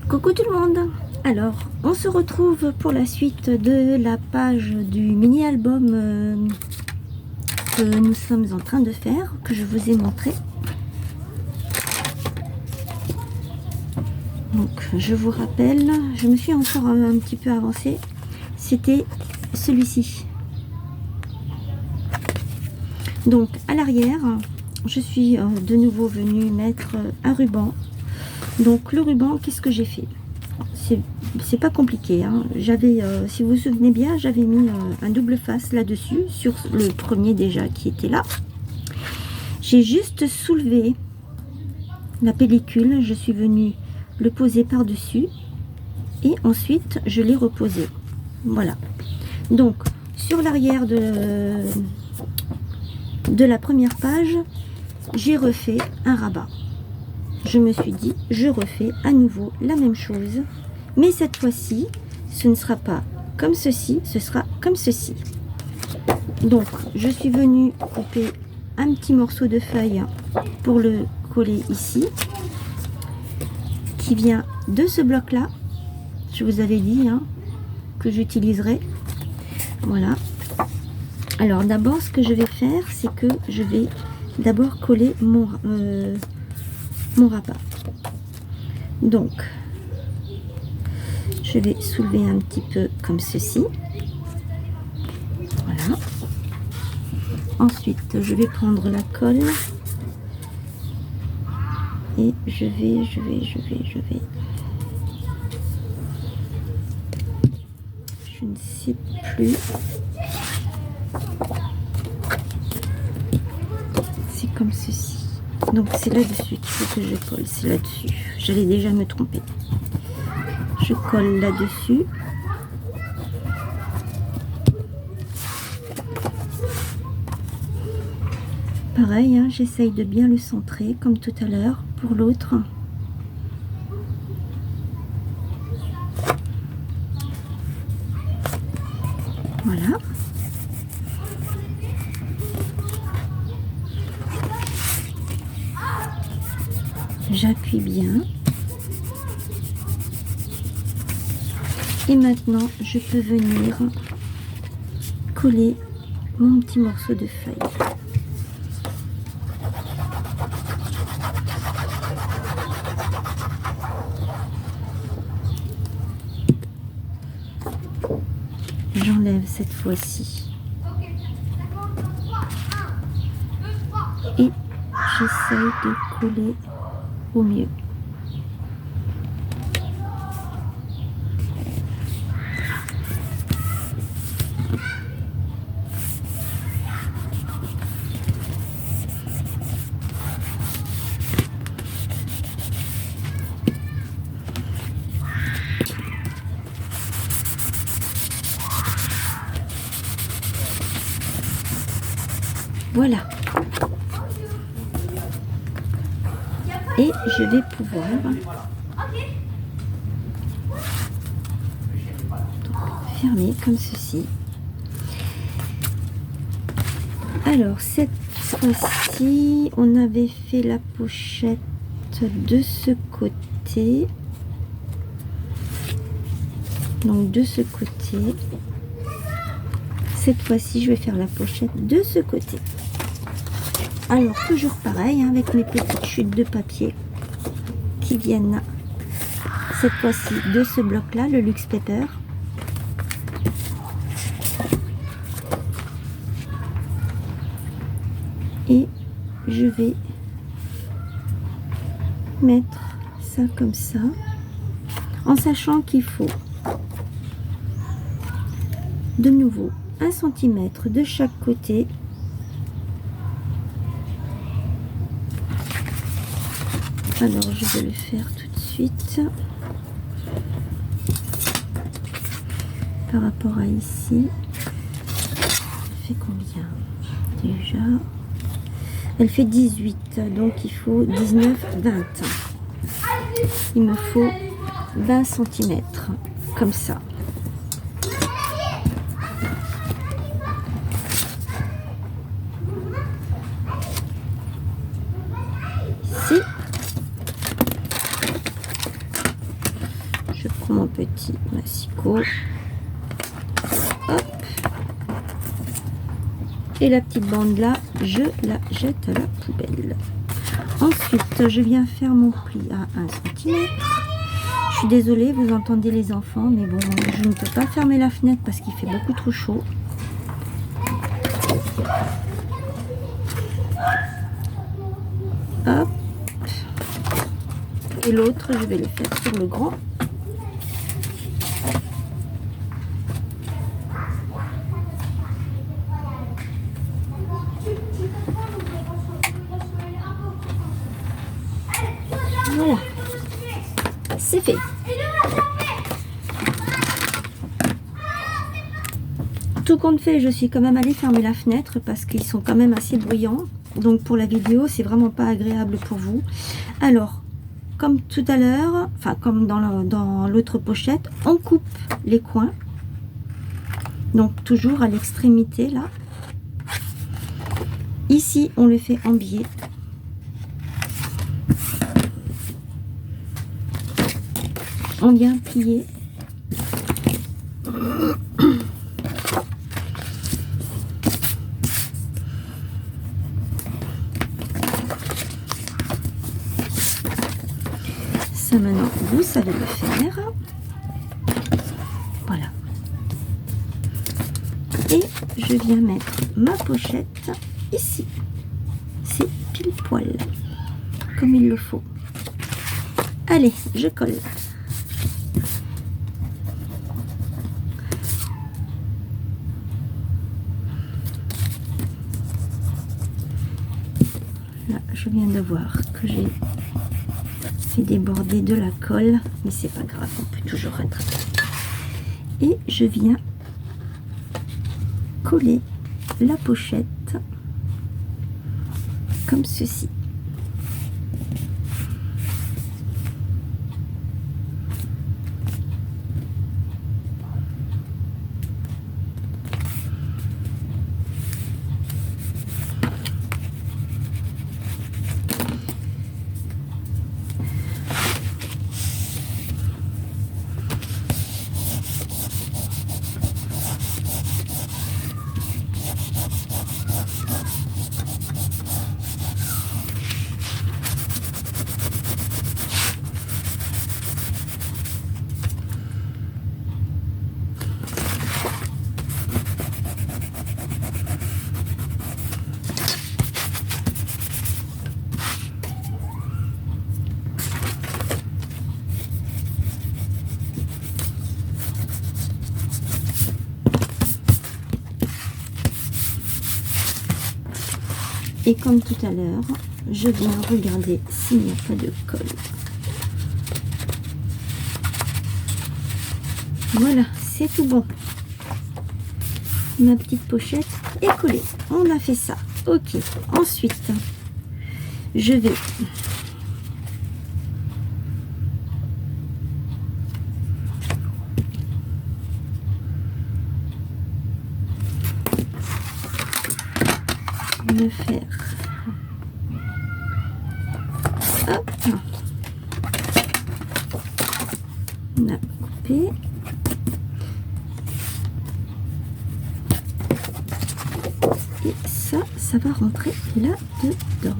Coucou tout le monde. Alors, on se retrouve pour la suite de la page du mini-album que nous sommes en train de faire, que je vous ai montré. Donc, je vous rappelle, je me suis encore un petit peu avancée. C'était celui-ci. Donc, à l'arrière, je suis de nouveau venue mettre un ruban. Donc, le ruban, qu'est-ce que j'ai fait? C'est pas compliqué, hein. J'avais, si vous vous souvenez bien, j'avais mis un double face là-dessus, sur le premier déjà qui était là. J'ai juste soulevé la pellicule, je suis venue le poser par-dessus et ensuite je l'ai reposé. Voilà. Donc, sur l'arrière de la première page, j'ai refait un rabat. Je me suis dit, je refais à nouveau la même chose. Mais cette fois-ci, ce ne sera pas comme ceci, ce sera comme ceci. Donc, je suis venue couper un petit morceau de feuille pour le coller ici, qui vient de ce bloc-là. Je vous avais dit que j'utiliserai. Voilà. Alors, d'abord, ce que je vais faire, c'est que je vais d'abord coller mon rabat. Donc, je vais soulever un petit peu comme ceci. Voilà. Ensuite, je vais prendre la colle et je vais. Je ne sais plus. C'est comme ceci. Donc, c'est là-dessus qu'il faut que je colle. C'est là-dessus. J'allais déjà me tromper. Je colle là-dessus. Pareil, j'essaye de bien le centrer comme tout à l'heure pour l'autre. Voilà. J'appuie bien. Et maintenant, je peux venir coller mon petit morceau de feuille. J'enlève cette fois-ci. Et j'essaye de coller au mieux. Voilà. Et je vais pouvoir fermer comme ceci. Alors, cette fois-ci, on avait fait la pochette de ce côté. Donc, de ce côté. Cette fois-ci, je vais faire la pochette de ce côté. Alors, toujours pareil, avec mes petites chutes de papier qui viennent cette fois-ci de ce bloc-là, le Luxe Paper. Et je vais mettre ça comme ça, en sachant qu'il faut de nouveau 1 cm de chaque côté. Alors, je vais le faire tout de suite. Par rapport à ici, elle fait combien déjà? Elle fait 18, donc il faut 19, 20. Il me faut 20 cm, comme ça. Ici. mon petit massicot. Hop. Et la petite bande là, je la jette à la poubelle. Ensuite, je viens faire mon pli à 1 cm. Je suis désolée, vous entendez les enfants, mais bon, je ne peux pas fermer la fenêtre parce qu'il fait beaucoup trop chaud. Hop. Et l'autre, je vais le faire sur le grand. Voilà, c'est fait. Tout compte fait, je suis quand même allée fermer la fenêtre parce qu'ils sont quand même assez bruyants. Donc pour la vidéo, c'est vraiment pas agréable pour vous. Alors, comme tout à l'heure, enfin comme dans l'autre pochette, on coupe les coins. Donc toujours à l'extrémité là. Ici, on le fait en biais. On vient plier. Ça maintenant, vous savez le faire. Voilà. Et je viens mettre ma pochette ici. C'est pile poil, comme il le faut. Allez, je colle. Là, je viens de voir que j'ai fait déborder de la colle, mais c'est pas grave, on peut toujours rattraper. Et je viens coller la pochette comme ceci. Et comme tout à l'heure, je viens regarder s'il n'y a pas de colle. Voilà, c'est tout bon. Ma petite pochette est collée. On a fait ça. Ok. Ensuite, je vais me faire hop, on a coupé et ça va rentrer là dedans.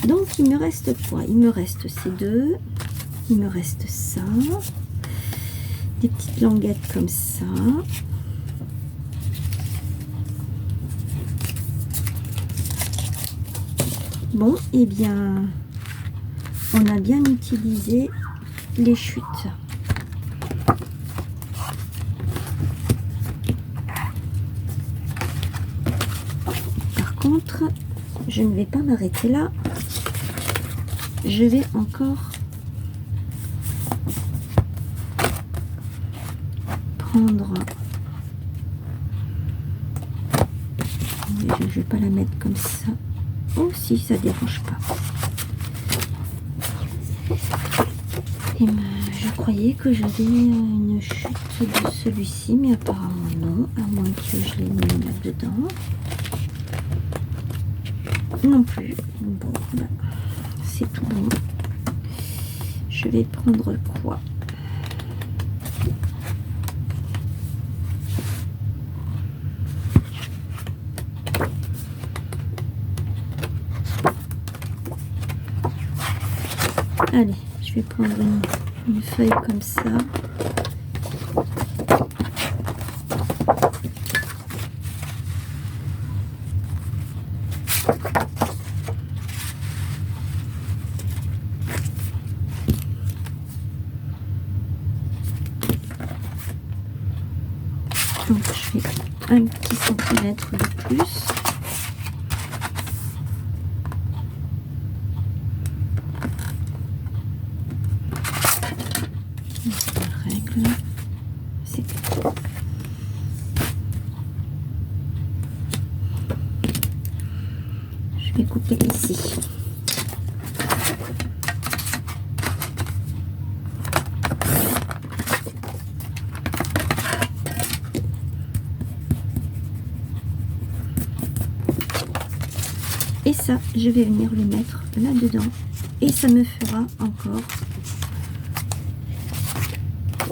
Donc il me reste quoi? Il me reste ces deux, il me reste ça, des petites languettes comme ça. Bon, et eh bien, on a bien utilisé les chutes. Par contre, je ne vais pas m'arrêter là. Je vais encore prendre... Je ne vais pas la mettre comme ça. Oh si, ça dérange pas. Et je croyais que j'avais une chute de celui-ci, mais apparemment non, à moins que je l'ai mis là-dedans. Non plus. Bon, ben, c'est tout bon. je vais prendre quoi? Allez, je vais prendre une feuille comme ça. Donc je fais un petit centimètre de plus. Je vais couper ici. Et ça, je vais venir le mettre là-dedans. Et ça me fera encore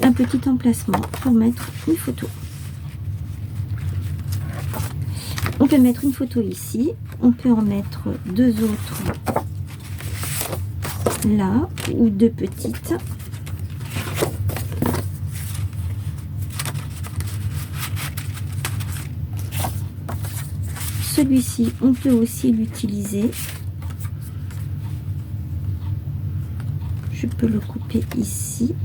un petit emplacement pour mettre une photo. On peut mettre une photo ici. On peut en mettre deux autres là, ou deux petites. Celui-ci, on peut aussi l'utiliser. Je peux le couper ici.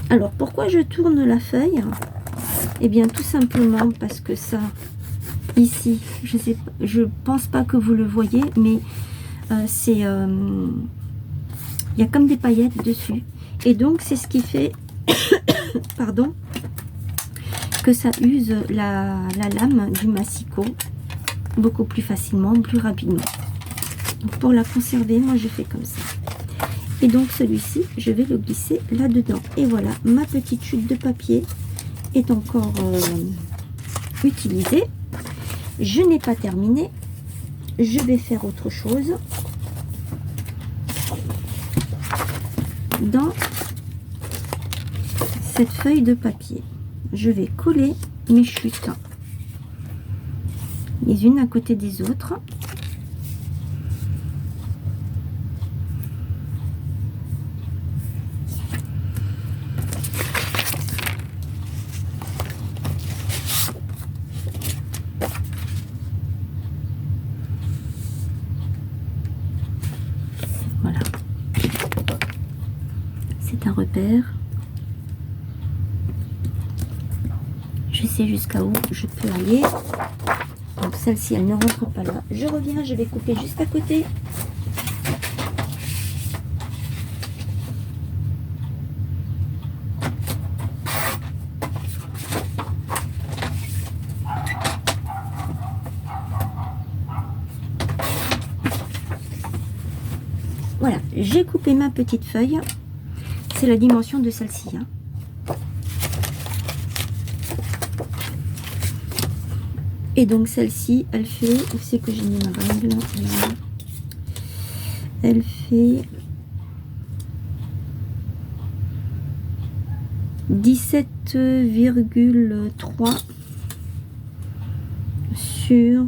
Alors, pourquoi je tourne la feuille? Eh bien, tout simplement parce que ça, ici, je pense pas que vous le voyez, mais il y a comme des paillettes dessus. Et donc, c'est ce qui fait, pardon, que ça use la lame du massicot beaucoup plus facilement, plus rapidement. Donc, pour la conserver, moi, je fais comme ça. Et donc celui-ci, je vais le glisser là-dedans. Et voilà, ma petite chute de papier est encore utilisée. Je n'ai pas terminé. Je vais faire autre chose. Dans cette feuille de papier, je vais coller mes chutes les unes à côté des autres. Voilà. C'est un repère. Je sais jusqu'à où je peux aller. Donc celle-ci, elle ne rentre pas là. Je reviens, je vais couper juste à côté. Voilà, j'ai coupé ma petite feuille. C'est la dimension de celle-ci. Hein. Et donc celle-ci, elle fait, où c'est que j'ai mis ma règle là. Elle fait 17,3 sur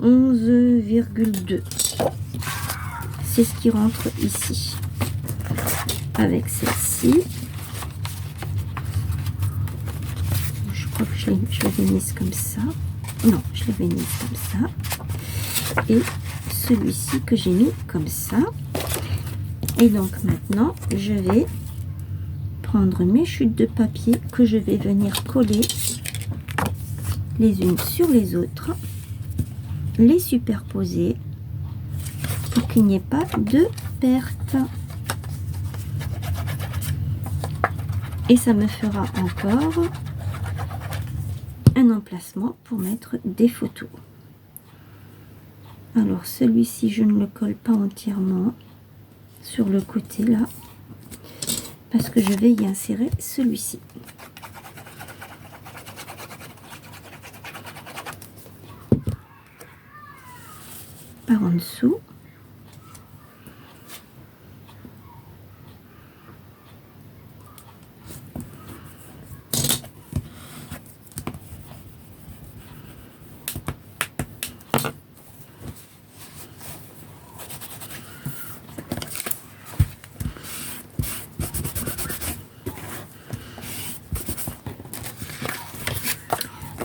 11,2. C'est ce qui rentre ici. Avec celle-ci. Je crois que je l'avais mise comme ça. Non, je l'avais mis comme ça. Et celui-ci que j'ai mis comme ça. Et donc maintenant, je vais prendre mes chutes de papier que je vais venir coller les unes sur les autres. Les superposer pour qu'il n'y ait pas de perte. Et ça me fera encore un emplacement pour mettre des photos. Alors celui-ci, je ne le colle pas entièrement sur le côté là, parce que je vais y insérer celui-ci. par en dessous.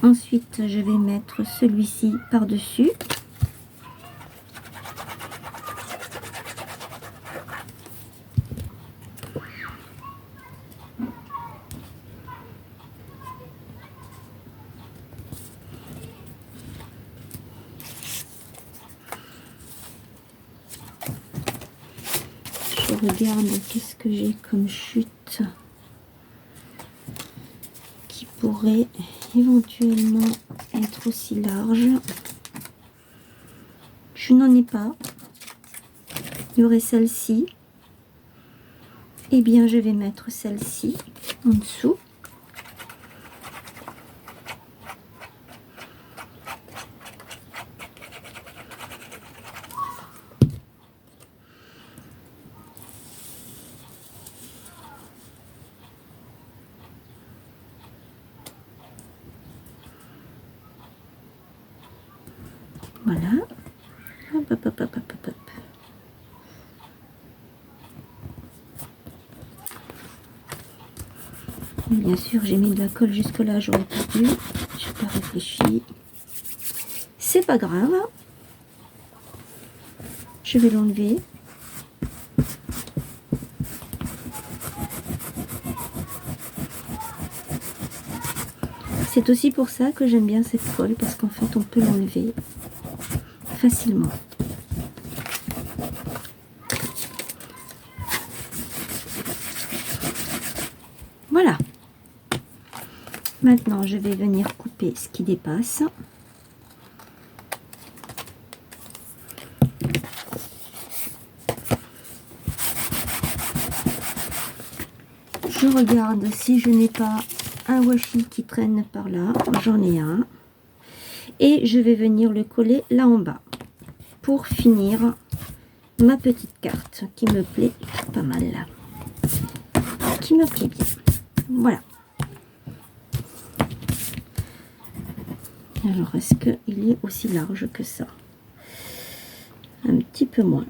Ensuite, je vais mettre celui-ci par-dessus. Je regarde qu'est-ce que j'ai comme chute qui pourrait éventuellement être aussi large. Je n'en ai pas. Il y aurait celle-ci. Eh bien, je vais mettre celle-ci en dessous. Voilà. Hop, hop, hop, hop, hop, hop. Bien sûr, j'ai mis de la colle jusque-là, j'aurais pas dû. Je n'ai pas réfléchi. C'est pas grave. Je vais l'enlever. C'est aussi pour ça que j'aime bien cette colle, parce qu'en fait, on peut l'enlever facilement. Voilà. Maintenant, je vais venir couper ce qui dépasse. Je regarde si je n'ai pas un washi qui traîne par là. J'en ai un. Et je vais venir le coller là en bas pour finir ma petite carte qui me plaît pas mal là. Qui me plaît bien. Voilà. Alors, est-ce qu'il est aussi large que ça? Un petit peu moins.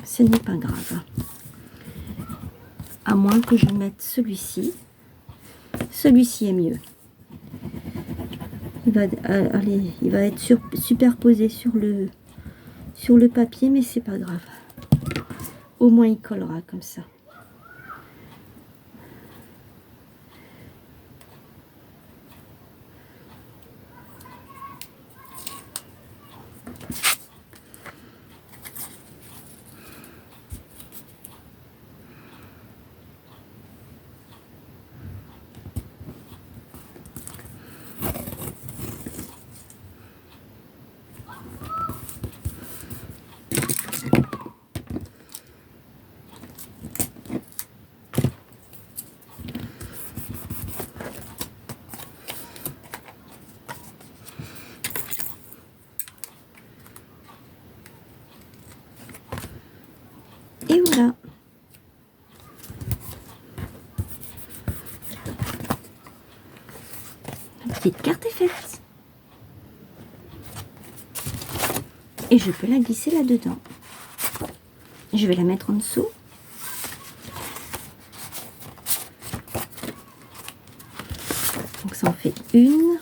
Ce n'est pas grave. À moins que je mette celui-ci. Celui-ci est mieux. Il va être superposé sur le papier, mais c'est pas grave. Au moins, il collera comme ça. Et voilà. La petite carte est faite. Et je peux la glisser là-dedans. Je vais la mettre en dessous. Donc ça en fait 1,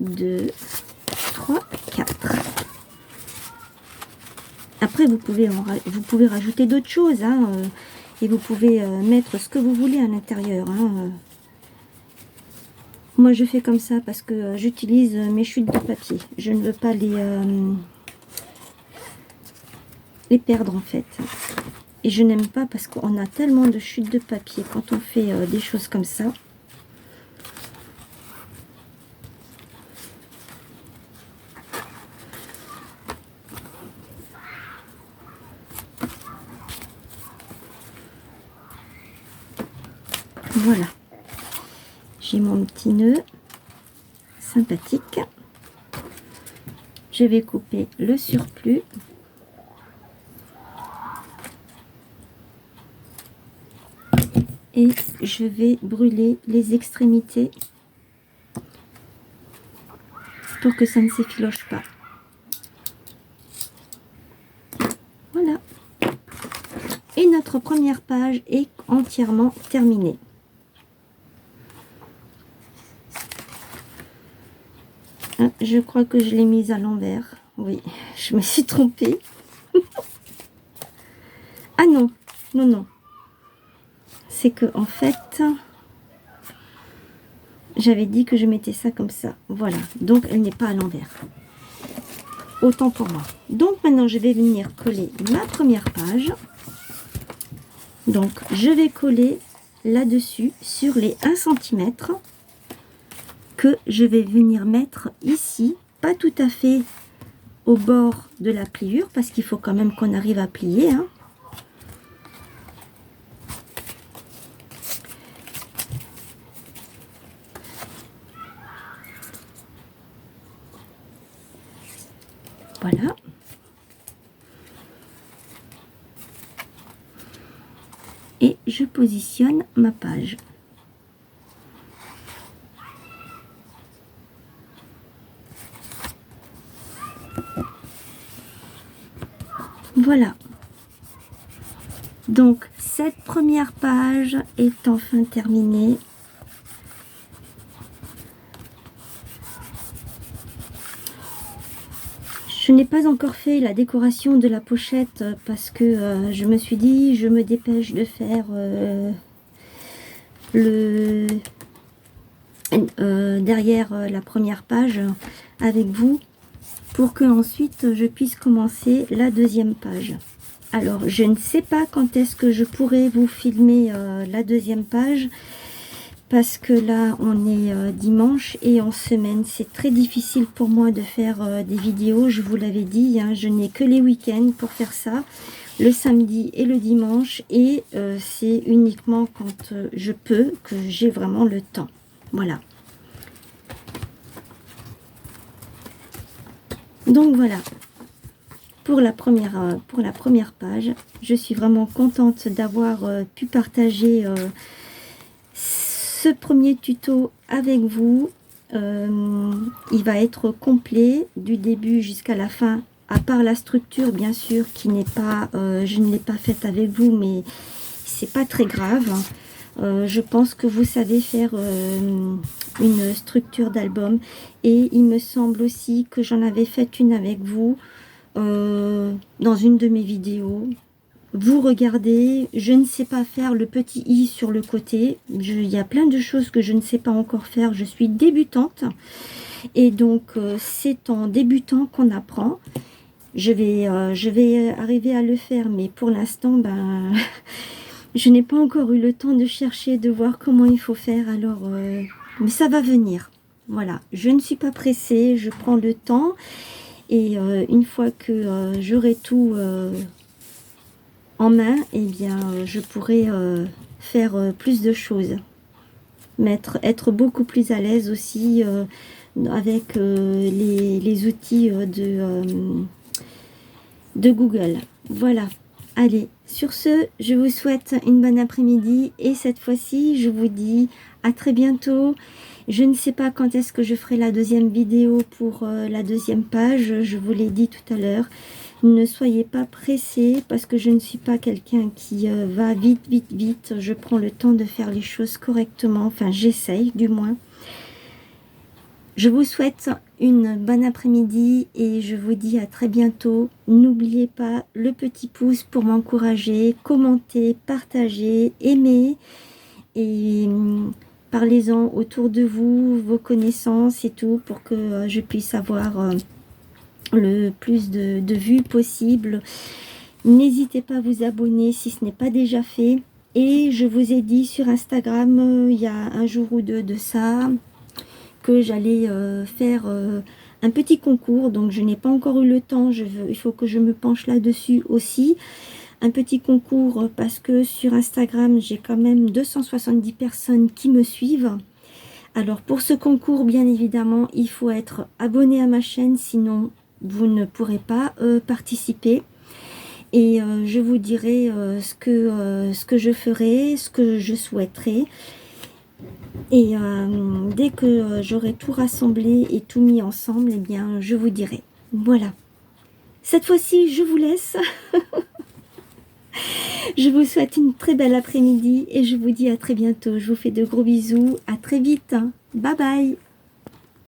2, 3, 4. Après, vous pouvez rajouter d'autres choses, hein, et vous pouvez mettre ce que vous voulez à l'intérieur. Hein. Moi, je fais comme ça parce que j'utilise mes chutes de papier. Je ne veux pas les perdre, en fait. Et je n'aime pas parce qu'on a tellement de chutes de papier quand on fait des choses comme ça. Voilà, j'ai mon petit nœud sympathique. Je vais couper le surplus et je vais brûler les extrémités pour que ça ne s'effiloche pas. Voilà. Et notre première page est entièrement terminée. Ah, je crois que je l'ai mise à l'envers. Oui, je me suis trompée. Ah non, non, non. C'est que en fait, j'avais dit que je mettais ça comme ça. Voilà, donc elle n'est pas à l'envers. Autant pour moi. Donc maintenant, je vais venir coller ma première page. Donc, je vais coller là-dessus sur les 1 cm que je vais venir mettre ici, pas tout à fait au bord de la pliure, parce qu'il faut quand même qu'on arrive à plier, hein. Voilà. Et je positionne ma page. Voilà. Donc, cette première page est enfin terminée. Je n'ai pas encore fait la décoration de la pochette parce que je me suis dit, je me dépêche de faire derrière la première page avec vous pour que ensuite je puisse commencer la deuxième page. Alors, je ne sais pas quand est-ce que je pourrai vous filmer la deuxième page parce que là, on est dimanche et en semaine. C'est très difficile pour moi de faire des vidéos, je vous l'avais dit, hein, je n'ai que les week-ends pour faire ça, le samedi et le dimanche, et c'est uniquement quand je peux que j'ai vraiment le temps. Voilà. Donc voilà. Pour la première page, je suis vraiment contente d'avoir pu partager ce premier tuto avec vous. Il va être complet du début jusqu'à la fin, à part la structure bien sûr qui n'est pas, je ne l'ai pas faite avec vous, mais c'est pas très grave. Je pense que vous savez faire une structure d'album, et il me semble aussi que j'en avais fait une avec vous dans une de mes vidéos. Vous regardez, je ne sais pas faire le petit i sur le côté. Il y a plein de choses que je ne sais pas encore faire. Je suis débutante et donc c'est en débutant qu'on apprend. Je vais arriver à le faire, mais pour l'instant, ben, je n'ai pas encore eu le temps de chercher, de voir comment il faut faire. Alors, mais ça va venir. Voilà, je ne suis pas pressée, je prends le temps. Et une fois que j'aurai tout en main, eh bien, je pourrai faire plus de choses. Être beaucoup plus à l'aise aussi avec les outils de Google. Voilà. Allez, sur ce, je vous souhaite une bonne après-midi. Et cette fois-ci, je vous dis à très bientôt. Je ne sais pas quand est-ce que je ferai la deuxième vidéo pour la deuxième page. Je vous l'ai dit tout à l'heure. Ne soyez pas pressés parce que je ne suis pas quelqu'un qui va vite, vite, vite. Je prends le temps de faire les choses correctement. Enfin, j'essaye du moins. Je vous souhaite une bonne après-midi et je vous dis à très bientôt. N'oubliez pas le petit pouce pour m'encourager. Commentez, partagez, aimez et parlez-en autour de vous, vos connaissances et tout, pour que je puisse avoir le plus de vues possible. N'hésitez pas à vous abonner si ce n'est pas déjà fait. Et je vous ai dit sur Instagram, il y a un jour ou deux de ça, que j'allais faire un petit concours. Donc je n'ai pas encore eu le temps, il faut que je me penche là-dessus aussi. Un petit concours parce que sur Instagram, j'ai quand même 270 personnes qui me suivent. Alors pour ce concours, bien évidemment, il faut être abonné à ma chaîne, sinon vous ne pourrez pas participer. Et je vous dirai ce que je ferai, ce que je souhaiterais. Et dès que j'aurai tout rassemblé et tout mis ensemble, eh bien, je vous dirai. Voilà. Cette fois-ci, je vous laisse. Je vous souhaite une très belle après-midi et je vous dis à très bientôt. Je vous fais de gros bisous. À très vite. Bye bye.